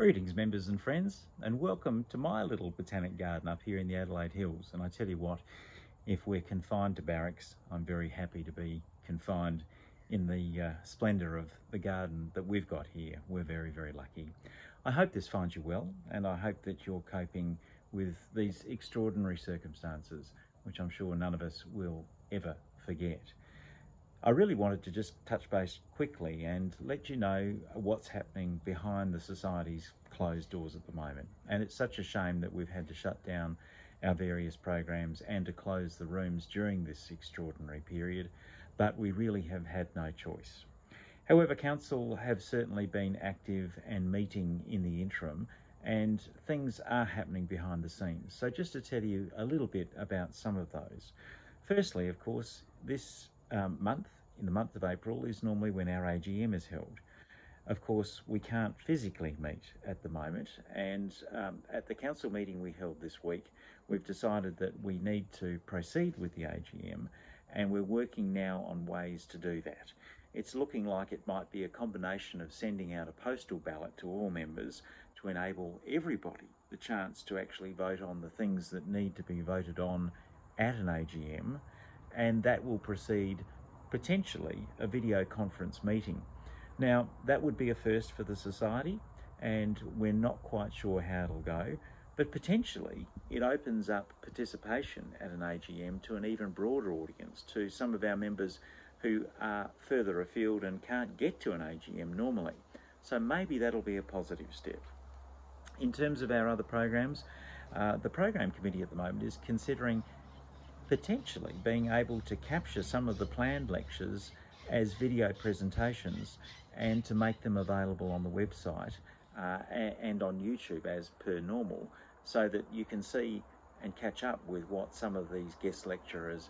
Greetings members and friends, and welcome to my little botanic garden up here in the Adelaide Hills. And I tell you what, if we're confined to barracks, I'm very happy to be confined in the splendour of the garden that we've got here. We're very, very lucky. I hope this finds you well, and I hope that you're coping with these extraordinary circumstances, which I'm sure none of us will ever forget. I really wanted to just touch base quickly and let you know what's happening behind the Society's closed doors at the moment. And it's such a shame that we've had to shut down our various programs and to close the rooms during this extraordinary period, but we really have had no choice. However, Council have certainly been active and meeting in the interim, and things are happening behind the scenes. So just to tell you a little bit about some of those. Firstly, of course, this month, in the month of April, is normally when our AGM is held. Of course, we can't physically meet at the moment, and at the council meeting we held this week, we've decided that we need to proceed with the AGM, and we're working now on ways to do that. It's looking like it might be a combination of sending out a postal ballot to all members to enable everybody the chance to actually vote on the things that need to be voted on at an AGM, and that will precede potentially a video conference meeting. Now, that would be a first for the Society, and we're not quite sure how it'll go, but potentially it opens up participation at an AGM to an even broader audience, to some of our members who are further afield and can't get to an AGM normally. So maybe that'll be a positive step. In terms of our other programs, the program committee at the moment is considering potentially being able to capture some of the planned lectures as video presentations and to make them available on the website and on YouTube as per normal, so that you can see and catch up with what some of these guest lecturers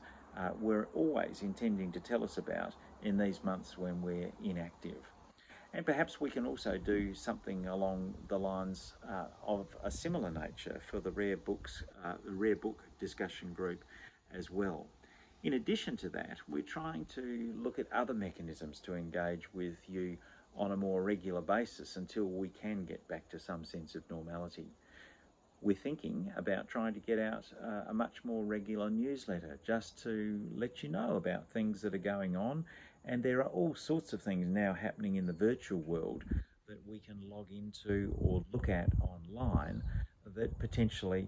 were always intending to tell us about in these months when we're inactive. And perhaps we can also do something along the lines of a similar nature for the rare book discussion group as well. In addition to that, we're trying to look at other mechanisms to engage with you on a more regular basis until we can get back to some sense of normality. We're thinking about trying to get out a much more regular newsletter just to let you know about things that are going on, and there are all sorts of things now happening in the virtual world that we can log into or look at online that potentially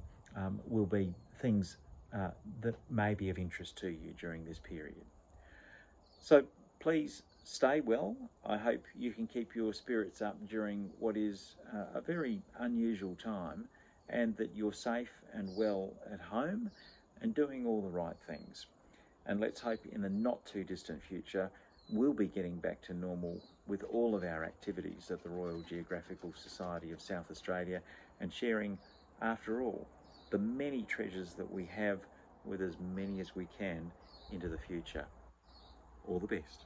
will be things that may be of interest to you during this period. So please stay well. I hope you can keep your spirits up during what is a very unusual time, and that you're safe and well at home and doing all the right things. And let's hope in the not too distant future we'll be getting back to normal with all of our activities at the Royal Geographical Society of South Australia, and sharing, after all, the many treasures that we have with as many as we can into the future. All the best.